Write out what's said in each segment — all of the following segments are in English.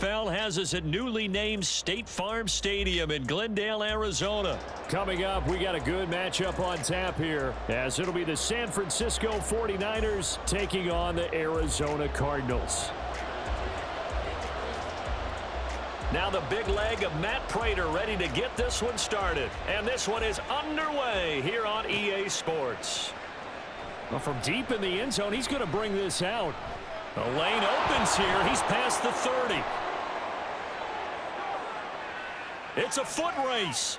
NFL has us at newly named State Farm Stadium in Glendale, Arizona. Coming up, we got a good matchup on tap here, as it'll be the San Francisco 49ers taking on the Arizona Cardinals. Now the big leg of Matt Prater ready to get this one started. And this one is underway here on EA Sports. Well, from deep in the end zone, he's going to bring this out. The lane opens here. He's past the 30. It's a foot race.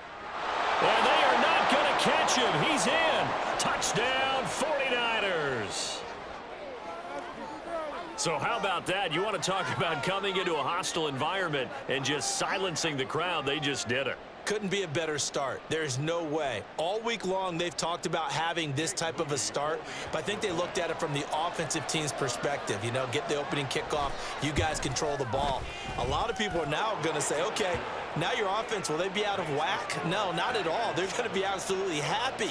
And they are not going to catch him. He's in. Touchdown, 49ers. So how about that? You want to talk about coming into a hostile environment and just silencing the crowd. They just did it. Couldn't be a better start. There's no way. All week long, they've talked about having this type of a start, but I think they looked at it from the offensive team's perspective. You know, get the opening kickoff. You guys control the ball. A lot of people are now going to say, okay, now your offense, will they be out of whack? No, not at all. They're going to be absolutely happy.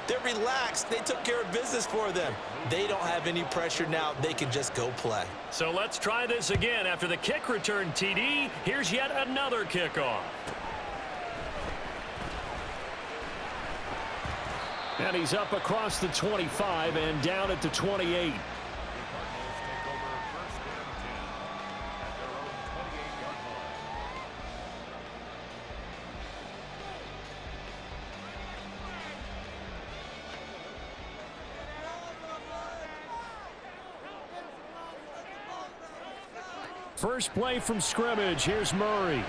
They're relaxed. They took care of business for them. They don't have any pressure now. They can just go play. So let's try this again. After the kick return TD, here's yet another kickoff. And he's up across the 25 and down at the 28. First play from scrimmage. Here's Murray.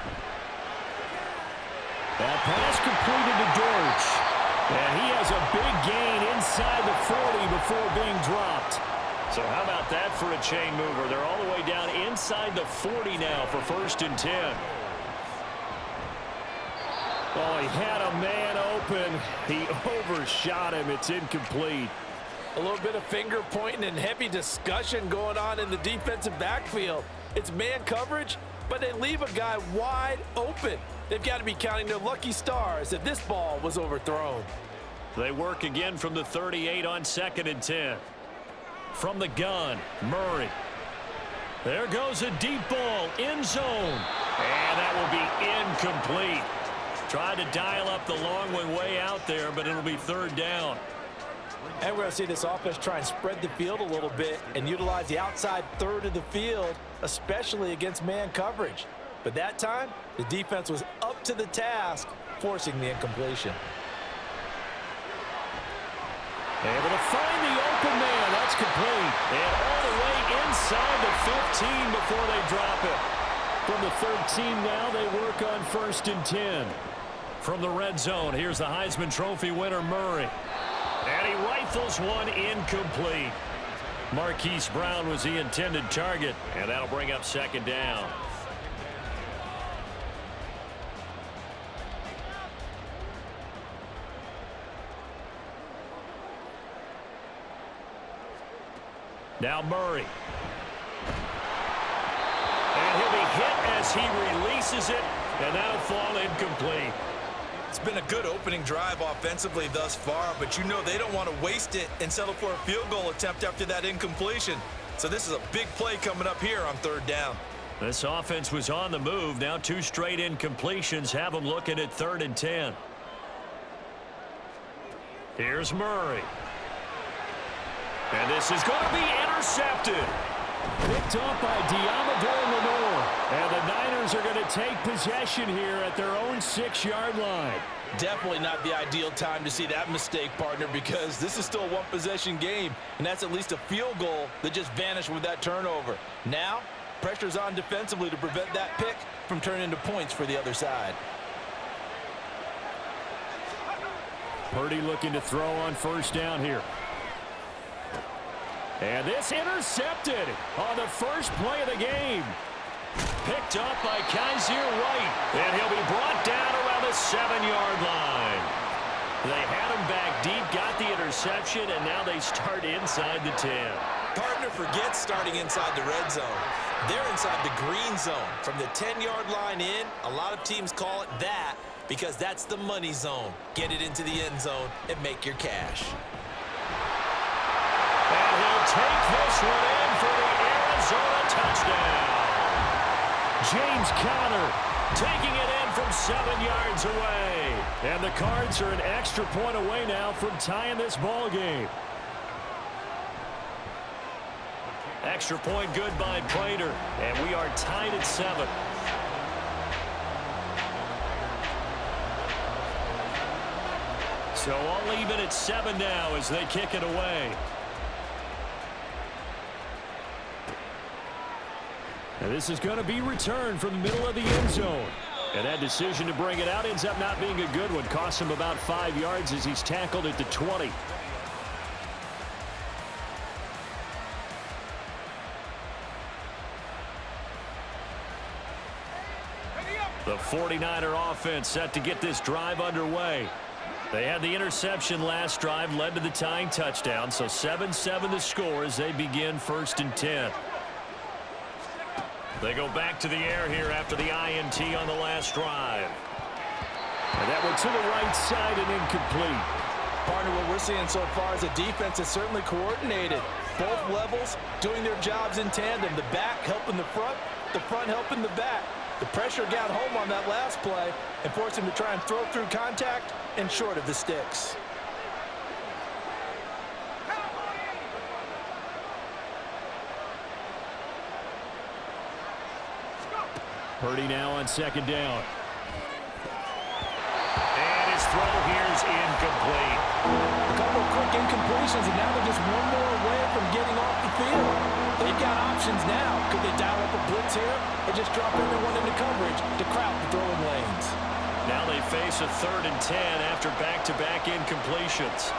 That pass completed to Dortch. And he has a big gain inside the 40 before being dropped. So how about that for a chain mover? They're all the way down inside the 40 now for 1st and 10. Oh, he had a man open. He overshot him. It's incomplete. A little bit of finger pointing and heavy discussion going on in the defensive backfield. It's man coverage, but they leave a guy wide open. They've got to be counting their lucky stars if this ball was overthrown. They work again from the 38 on 2nd and 10. From the gun, Murray. There goes a deep ball, end zone. And that will be incomplete. Tried to dial up the long one way out there, but it'll be 3rd down. And we're going to see this offense try and spread the field a little bit and utilize the outside third of the field, especially against man coverage. But that time, the defense was up to the task, forcing the incompletion. Able to find the open man. That's complete. And all the way inside the 15 before they drop it. From the 13 now, they work on 1st and 10. From the red zone, here's the Heisman Trophy winner, Murray. And he rifles one incomplete. Marquise Brown was the intended target, and that'll bring up 2nd down. Now Murray. And he'll be hit as he releases it, and that'll fall incomplete. It's been a good opening drive offensively thus far, but you know they don't want to waste it and settle for a field goal attempt after that incompletion. So this is a big play coming up here on 3rd down. This offense was on the move. Now 2 straight incompletions have them looking at 3rd and 10. Here's Murray. And this is going to be intercepted. Picked up by Diamador Lenore. And the Niners are going to take possession here at their own 6-yard line. Definitely not the ideal time to see that mistake, partner, because this is still a one-possession game, and that's at least a field goal that just vanished with that turnover. Now, pressure's on defensively to prevent that pick from turning into points for the other side. Purdy looking to throw on 1st down here. And this intercepted on the first play of the game. Picked up by Kaiser White. And he'll be brought down around the 7-yard line. They had him back deep, got the interception, and now they start inside the 10. Partner forgets starting inside the red zone. They're inside the green zone. From the 10-yard line in, a lot of teams call it that because that's the money zone. Get it into the end zone and make your cash. And he'll take this one in for the Arizona touchdown. James Conner taking it in from 7 yards away. And the Cards are an extra point away now from tying this ball game. Extra point good by Prater, and we are tied at 7. So all even at 7 now as they kick it away. And this is going to be returned from the middle of the end zone. And that decision to bring it out ends up not being a good one. Costs him about 5 yards as he's tackled at the 20. The 49er offense set to get this drive underway. They had the interception last drive, led to the tying touchdown. So 7-7 the score as they begin 1st and 10. They go back to the air here after the INT on the last drive. And that one to the right side and incomplete. Partner, what we're seeing so far is the defense is certainly coordinated. Both levels doing their jobs in tandem. The back helping the front helping the back. The pressure got home on that last play and forced him to try and throw through contact and short of the sticks. Purdy now on 2nd down. And his throw here is incomplete. A couple of quick incompletions, and now they're just one more away from getting off the field. They've got options now. Could they dial up a blitz here or just drop everyone into coverage to crowd the throwing lanes? Now they face a 3rd and 10 after back-to-back incompletions.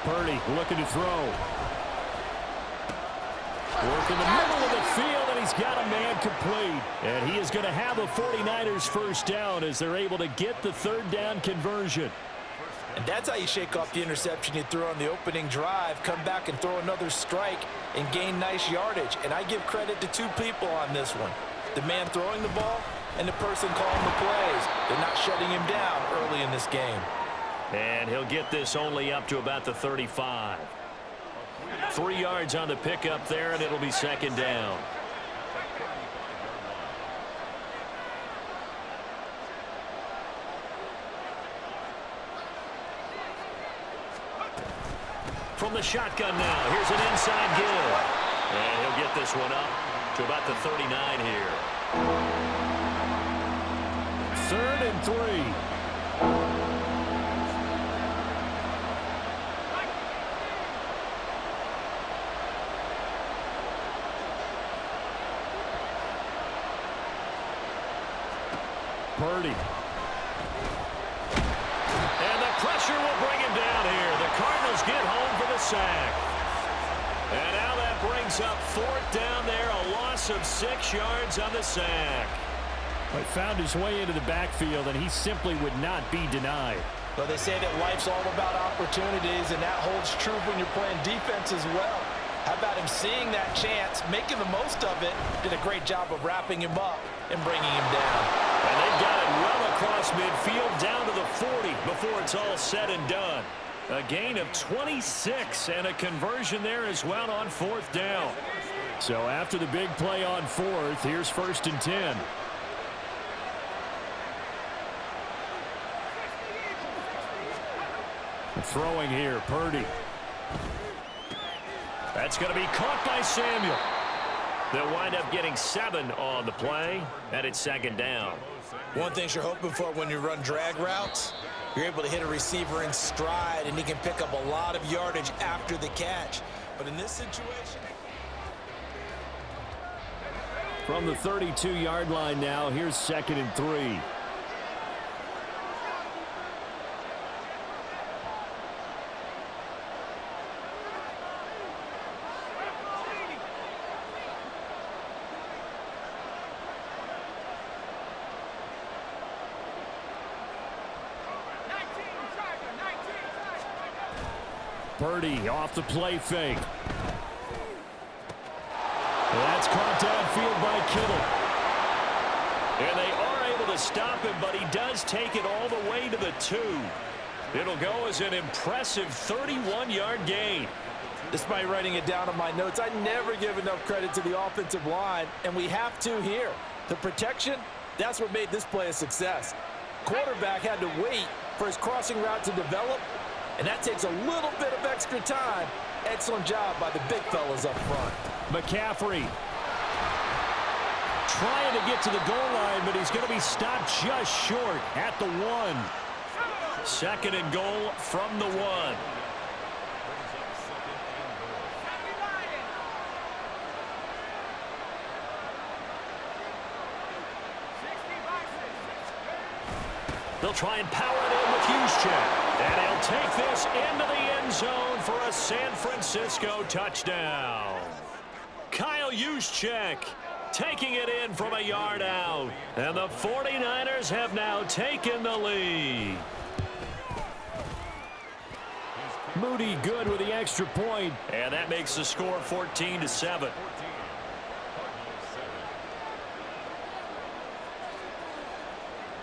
Purdy looking to throw. Work in the middle of the field, and he's got a man complete. And he is going to have a 49ers first down as they're able to get the 3rd down conversion. And that's how you shake off the interception you threw on the opening drive, come back and throw another strike and gain nice yardage. And I give credit to 2 people on this one. The man throwing the ball and the person calling the plays. They're not shutting him down early in this game. And he'll get this only up to about the 35. 3 yards on the pickup there, and it'll be 2nd down. From the shotgun now, here's an inside give. And he'll get this one up to about the 39 here. 3rd and 3. Purdy. And the pressure will bring him down here. The Cardinals get home for the sack. And now that brings up 4th down there, a loss of 6 yards on the sack. But found his way into the backfield, and he simply would not be denied. Well, they say that life's all about opportunities, and that holds true when you're playing defense as well. How about him seeing that chance, making the most of it, did a great job of wrapping him up and bringing him down. And they've got it well across midfield down to the 40 before it's all said and done. A gain of 26 and a conversion there as well on 4th down. So after the big play on 4th, here's 1st and 10. Throwing here, Purdy. That's going to be caught by Samuel. They'll wind up getting 7 on the play, and it's 2nd down. One thing you're hoping for when you run drag routes, you're able to hit a receiver in stride, and he can pick up a lot of yardage after the catch. But in this situation... From the 32-yard line now, here's 2nd and 3. Purdy off the play fake. That's caught downfield by Kittle. And they are able to stop him, but he does take it all the way to the 2. It'll go as an impressive 31-yard gain. Despite writing it down on my notes, I never give enough credit to the offensive line, and we have to here. The protection, that's what made this play a success. Quarterback had to wait for his crossing route to develop, and that takes a little bit of extra time. Excellent job by the big fellas up front. McCaffrey trying to get to the goal line, but he's going to be stopped just short at the 1. Second and goal from the 1. They'll try and power it in with Juszczyk. And he'll take this into the end zone for a San Francisco touchdown. Kyle Juszczyk taking it in from a yard out. And the 49ers have now taken the lead. Moody good with the extra point. And that makes the score 14-7.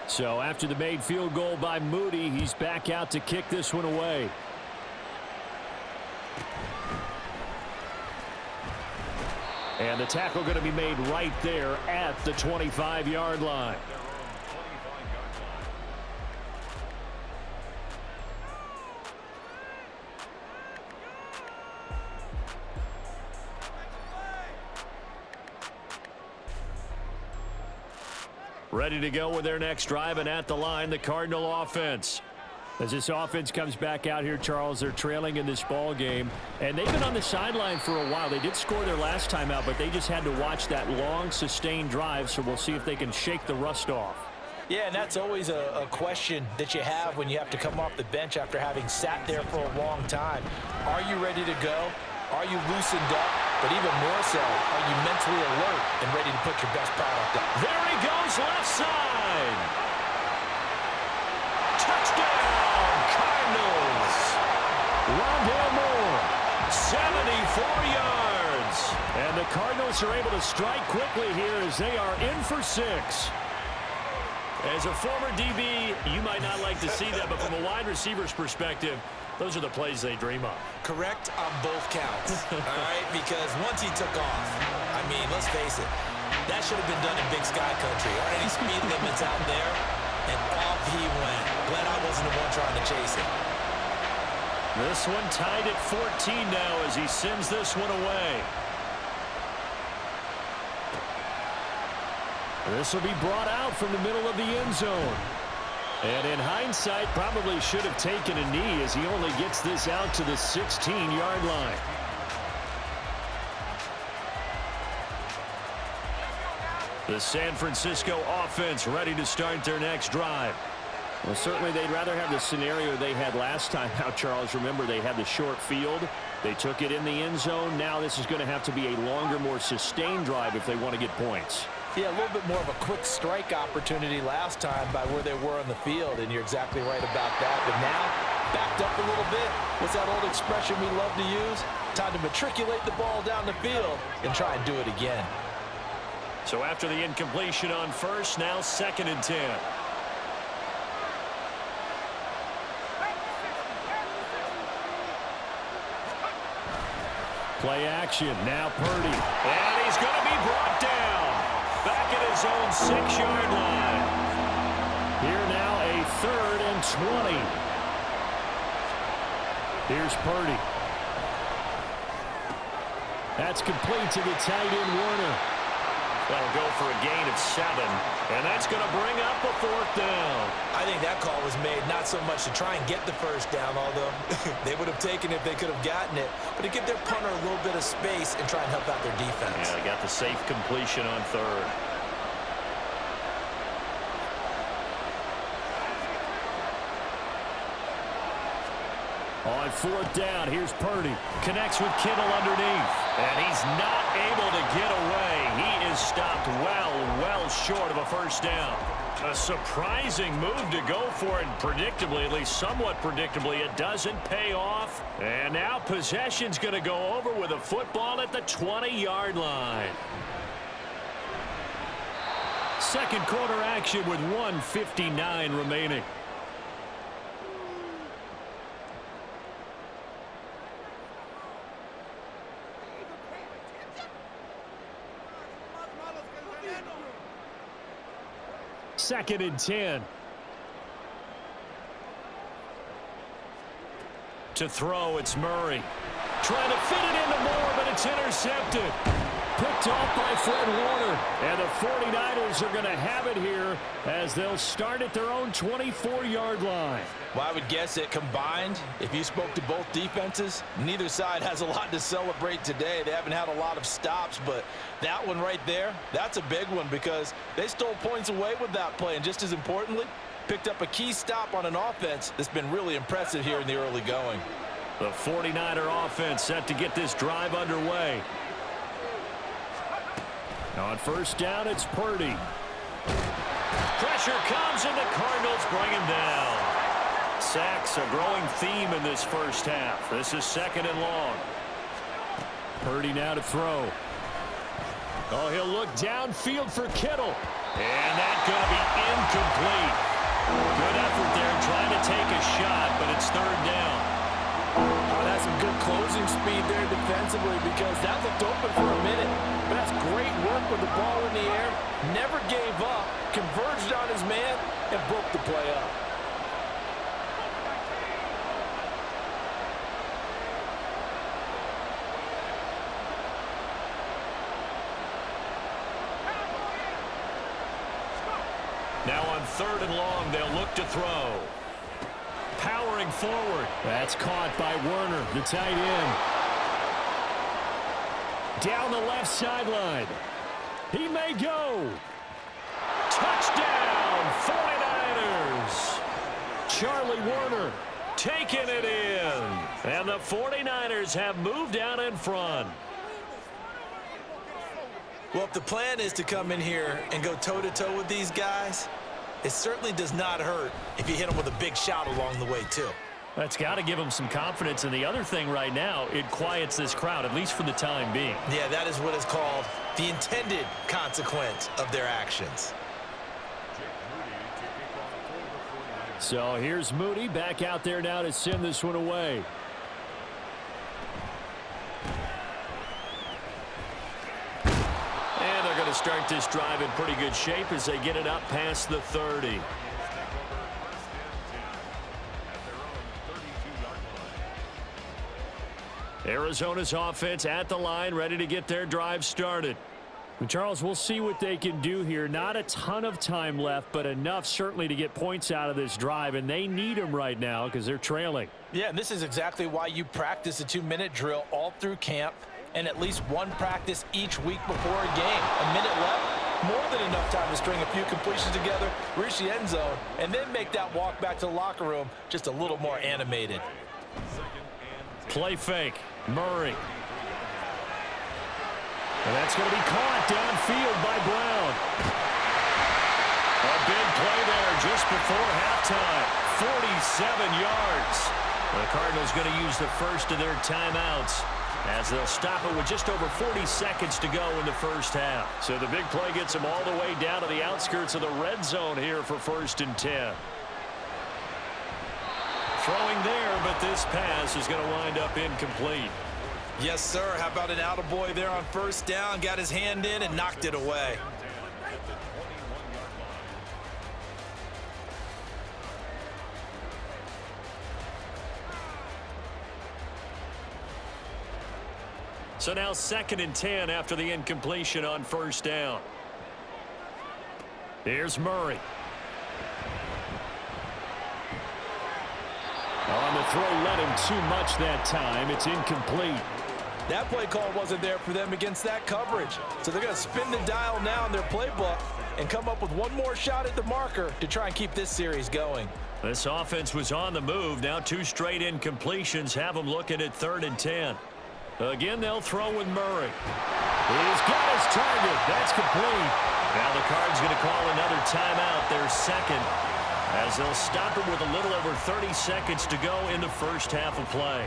So after the made field goal by Moody, he's back out to kick this one away. And the tackle going to be made right there at the 25-yard line. Ready to go with their next drive, and at the line, the Cardinal offense. As this offense comes back out here, Charles, they're trailing in this ball game, and they've been on the sideline for a while. They did score their last time out, but they just had to watch that long, sustained drive, so we'll see if they can shake the rust off. Yeah, and that's always a question that you have when you have to come off the bench after having sat there for a long time. Are you ready to go? Are you loosened up? But even more so, are you mentally alert and ready to put your best product out? There he goes, left side. Touchdown, Cardinals. Rondale Moore, 74 yards. And the Cardinals are able to strike quickly here as they are in for 6. As a former DB, you might not like to see that, but from a wide receiver's perspective, those are the plays they dream of. Correct on both counts, all right? Because once he took off, I mean, let's face it, that should have been done in Big Sky Country. Aren't any speed limits out there? And off he went. Glad I wasn't the one trying to chase him. This one tied at 14 now as he sends this one away. This will be brought out from the middle of the end zone. And in hindsight, probably should have taken a knee as he only gets this out to the 16-yard line. The San Francisco offense ready to start their next drive. Well, certainly they'd rather have the scenario they had last time out, Charles. Remember, they had the short field. They took it in the end zone. Now this is going to have to be a longer, more sustained drive if they want to get points. Yeah, a little bit more of a quick strike opportunity last time by where they were on the field, and you're exactly right about that. But now, backed up a little bit. What's that old expression we love to use? Time to matriculate the ball down the field and try and do it again. So after the incompletion on first, now 2nd and 10. Play action, now Purdy. And he's going to be brought down. Back at his own 6-yard line. Here now a 3rd and 20. Here's Purdy. That's complete to the tight end Warner. That'll go for a gain of 7. And that's going to bring up a 4th down. I think that call was made not so much to try and get the first down, although they would have taken it if they could have gotten it, but to give their punter a little bit of space and try and help out their defense. Yeah, they got the safe completion on 3rd. On 4th down, here's Purdy. Connects with Kittle underneath. And he's not able to get away. He is stopped well short of a first down. A surprising move to go for it. Predictably, at least somewhat predictably, it doesn't pay off. And now possession's going to go over with a football at the 20-yard line. Second quarter action with 1:59 remaining. 2nd and 10. To throw, it's Murray. Trying to fit it into Moore, but it's intercepted. Picked off by Fred Warner. And the 49ers are going to have it here as they'll start at their own 24-yard line. Well, I would guess that combined, if you spoke to both defenses, neither side has a lot to celebrate today. They haven't had a lot of stops, but that one right there, that's a big one because they stole points away with that play. And just as importantly, picked up a key stop on an offense that's been really impressive here in the early going. The 49er offense set to get this drive underway. On first down, it's Purdy. Pressure comes, and the Cardinals bring him down. Sacks, a growing theme in this first half. This is 2nd and long. Purdy now to throw. Oh, he'll look downfield for Kittle. And that's going to be incomplete. Good effort there trying to take a shot, but it's 3rd down. Oh, that's some good closing speed there defensively because that looked open for a minute. But that's great work with the ball in the air. Never gave up, converged on his man, and broke the play up. Now on 3rd and long, they'll look to throw. Powering forward. That's caught by Werner, the tight end. Down the left sideline. He may go. Touchdown, 49ers. Charlie Werner taking it in. And the 49ers have moved out in front. Well, if the plan is to come in here and go toe-to-toe with these guys, it certainly does not hurt if you hit them with a big shout along the way, too. That's got to give them some confidence. And the other thing right now, it quiets this crowd, at least for the time being. Yeah, that is what is called the intended consequence of their actions. So here's Moody back out there now to send this one away. And they're going to start this drive in pretty good shape as they get it up past the 30. Arizona's offense at the line, ready to get their drive started. And Charles, we'll see what they can do here. Not a ton of time left, but enough certainly to get points out of this drive, and they need them right now because they're trailing. Yeah, and this is exactly why you practice a 2-minute drill all through camp and at least one practice each week before a game. A minute left, more than enough time to string a few completions together, reach the end zone, and then make that walk back to the locker room just a little more animated. Play fake. Murray. And that's going to be caught downfield by Brown. A big play there just before halftime. 47 yards. The Cardinals going to use the first of their timeouts as they'll stop it with just over 40 seconds to go in the first half. So the big play gets them all the way down to the outskirts of the red zone here for 1st and 10. Throwing there, but this pass is going to wind up incomplete. Yes, sir. How about an attaboy there on 1st down? Got his hand in and knocked it away. So now 2nd and 10 after the incompletion on 1st down. Here's Murray. On the throw, led him too much that time. It's incomplete. That play call wasn't there for them against that coverage. So they're going to spin the dial now in their playbook and come up with one more shot at the marker to try and keep this series going. This offense was on the move. Now 2 straight incompletions have them looking at 3rd and 10. Again, they'll throw with Murray. He's got his target. That's complete. Now the Cards going to call another timeout, their second, as they'll stop it with a little over 30 seconds to go in the first half of play.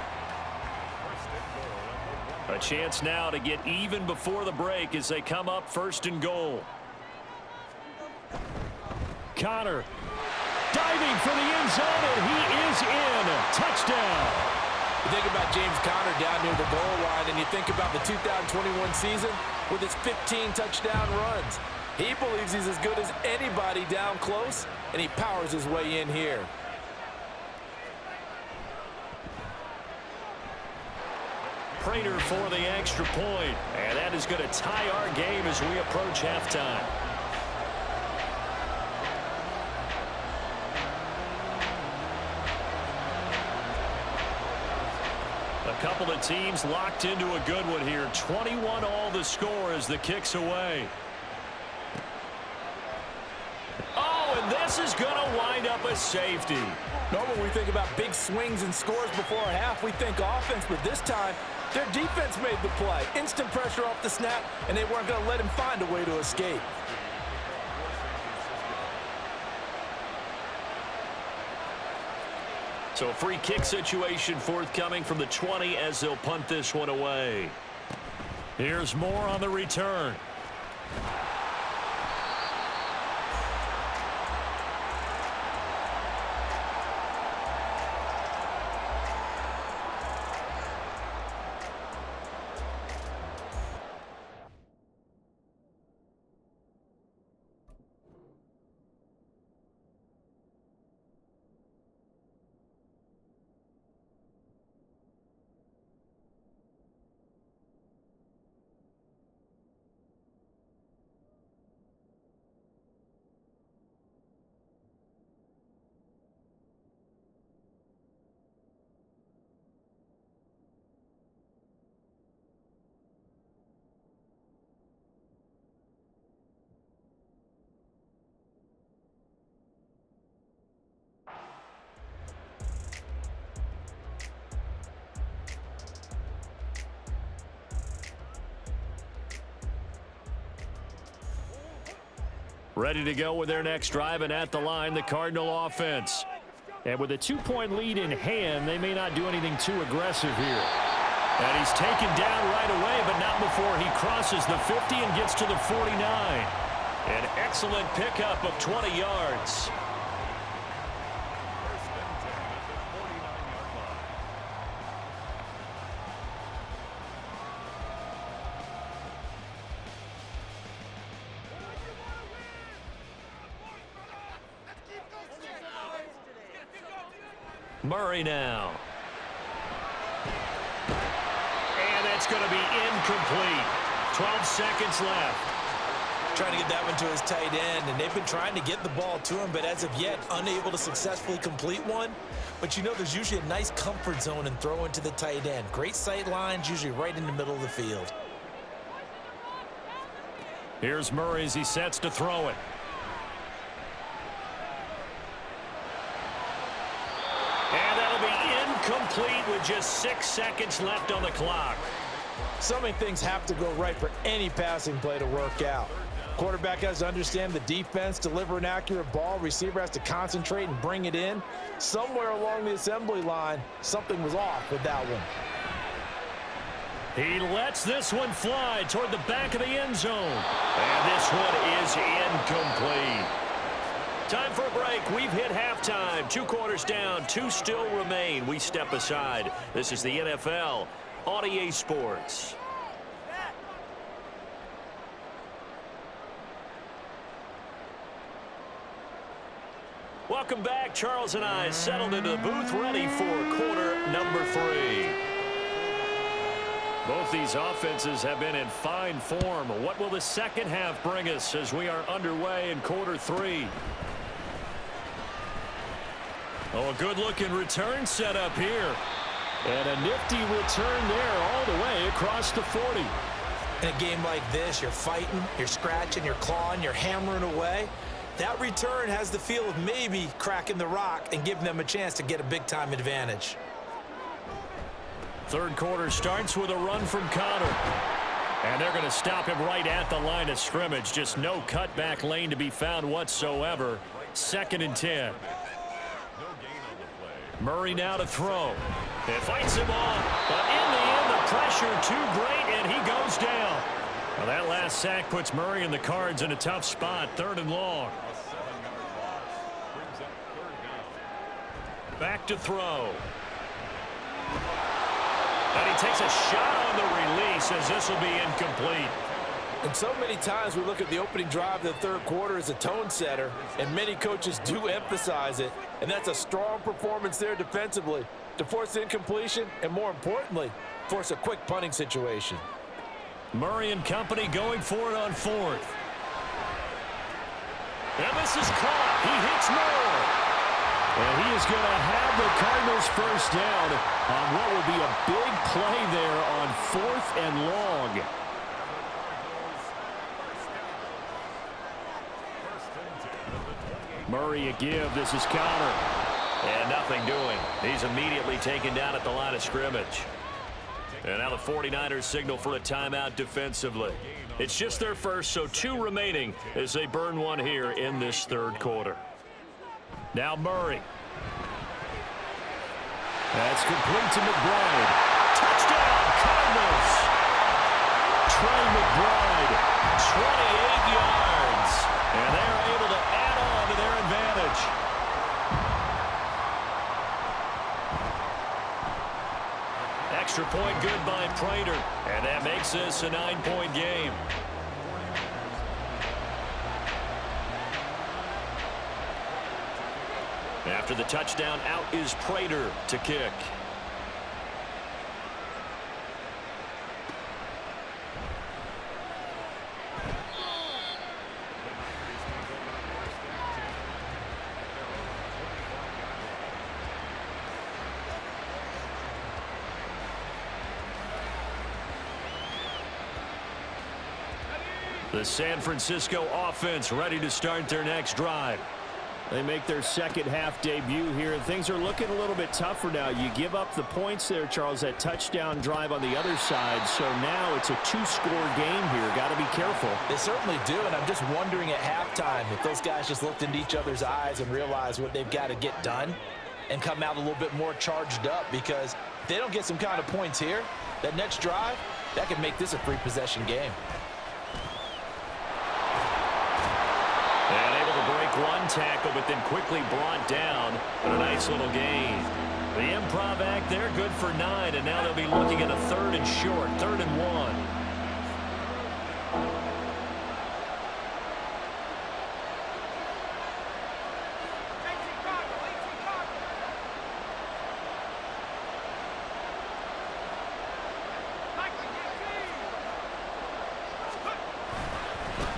A chance now to get even before the break as they come up 1st and goal. Connor diving for the end zone, and he is in. Touchdown. You think about James Conner down near the goal line, and you think about the 2021 season with his 15 touchdown runs. He believes he's as good as anybody down close, and he powers his way in here. Prater for the extra point, and that is going to tie our game as we approach halftime. A couple of teams locked into a good one here. 21 all the score as the kick's away. Oh, and this is going to wind up a safety. Normally, when we think about big swings and scores before a half, we think offense, but this time, their defense made the play. Instant pressure off the snap, and they weren't going to let him find a way to escape. So a free kick situation forthcoming from the 20 as they'll punt this one away. Here's more on the return. Ready to go with their next drive, and at the line, the Cardinal offense. And with a 2-point lead in hand, they may not do anything too aggressive here. And he's taken down right away, but not before he crosses the 50 and gets to the 49. An excellent pickup of 20 yards. Murray now. And that's going to be incomplete. 12 seconds left. Trying to get that one to his tight end, and they've been trying to get the ball to him, but as of yet, unable to successfully complete one. But you know there's usually a nice comfort zone in throwing to the tight end. Great sight lines, usually right in the middle of the field. Here's Murray as he sets to throw it. And that'll be incomplete with just 6 seconds left on the clock. So many things have to go right for any passing play to work out. Quarterback has to understand the defense, deliver an accurate ball. Receiver has to concentrate and bring it in. Somewhere along the assembly line, something was off with that one. He lets this one fly toward the back of the end zone. And this one is incomplete. Time for a break. We've hit halftime. 2 quarters down, 2 still remain. We step aside. This is the NFL on EA Sports. Welcome back. Charles and I settled into the booth, ready for quarter number 3. Both these offenses have been in fine form. What will the second half bring us as we are underway in quarter 3? Oh, a good-looking return set up here. And a nifty return there all the way across the 40. In a game like this, you're fighting, you're scratching, you're clawing, you're hammering away. That return has the feel of maybe cracking the rock and giving them a chance to get a big-time advantage. Third quarter starts with a run from Connor. And they're going to stop him right at the line of scrimmage. Just no cutback lane to be found whatsoever. 2nd and 10. Murray now to throw. It fights him off, but in the end, the pressure too great, and he goes down. Well, that last sack puts Murray and the Cards in a tough spot, 3rd and long. Back to throw. And he takes a shot on the release as this will be incomplete. And so many times we look at the opening drive of the third quarter as a tone setter, and many coaches do emphasize it. And that's a strong performance there defensively to force incompletion and, more importantly, force a quick punting situation. Murray and company going for it on fourth. And this is caught. He hits Moore. And he is going to have the Cardinals first down on what will be a big play there on 4th and long. Murray a give. This is Connor. And nothing doing. He's immediately taken down at the line of scrimmage. And now the 49ers signal for a timeout defensively. It's just their first, so 2 remaining as they burn one here in this third quarter. Now Murray. That's complete to McBride. Touchdown, Cardinals. Trey McBride, 28 yards. And they're able to add on to their advantage. Extra point good by Prater. And that makes this a 9-point game. After the touchdown, out is Prater to kick. The San Francisco offense ready to start their next drive. They make their second half debut here, and things are looking a little bit tougher now. You give up the points there, Charles, that touchdown drive on the other side. So now it's a 2-score game here. Got to be careful. They certainly do, and I'm just wondering at halftime if those guys just looked into each other's eyes and realized what they've got to get done and come out a little bit more charged up, because if they don't get some kind of points here, that next drive, that could make this a 3-possession game. And able to break one tackle, but then quickly brought down. But a nice little gain. The improv act there, good for 9, and now they'll be looking at a 3rd and short, 3rd and 1.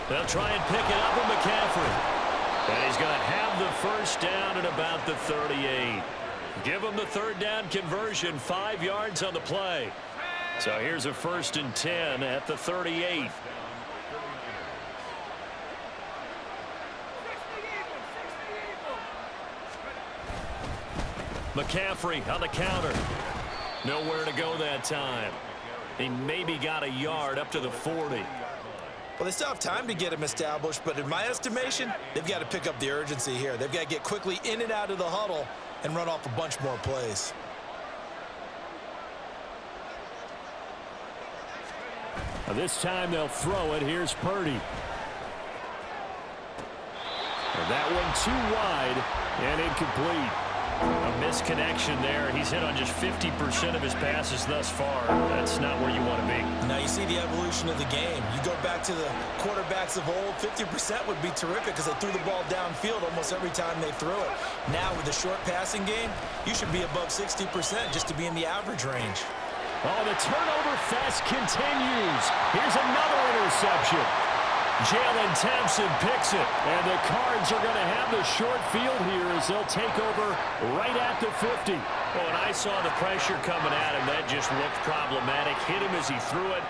They'll try and pick it up with McCaffrey. And he's going to have the first down at about the 38. Give him the 3rd down conversion, 5 yards on the play. So here's a 1st and 10 at the 38. McCaffrey on the counter. Nowhere to go that time. He maybe got a yard up to the 40. Well, they still have time to get him established, but in my estimation, they've got to pick up the urgency here. They've got to get quickly in and out of the huddle and run off a bunch more plays. Now this time they'll throw it. Here's Purdy. And that one too wide and incomplete. A misconnection there. He's hit on just 50% of his passes thus far. That's not where you want to be. Now you see the evolution of the game. You go back to the quarterbacks of old, 50% would be terrific because they threw the ball downfield almost every time they threw it. Now with the short passing game, you should be above 60% just to be in the average range. Oh, the turnover fest continues. Here's another interception. Jalen Thompson picks it, and the Cards are going to have the short field here as they'll take over right at the 50. Oh, and I saw the pressure coming at him. That just looked problematic. Hit him as he threw it,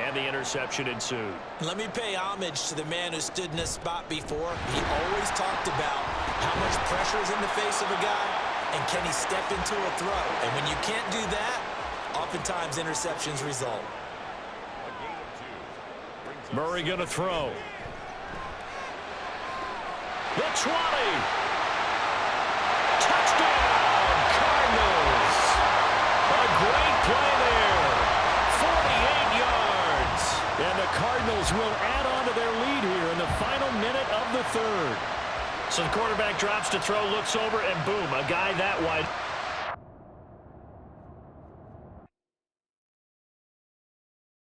and the interception ensued. Let me pay homage to the man who stood in this spot before. He always talked about how much pressure is in the face of a guy, and can he step into a throw. And when you can't do that, oftentimes interceptions result. Murray going to throw. The 20. Touchdown, Cardinals. A great play there. 48 yards. And the Cardinals will add on to their lead here in the final minute of the 3rd. So the quarterback drops to throw, looks over, and boom, a guy that wide.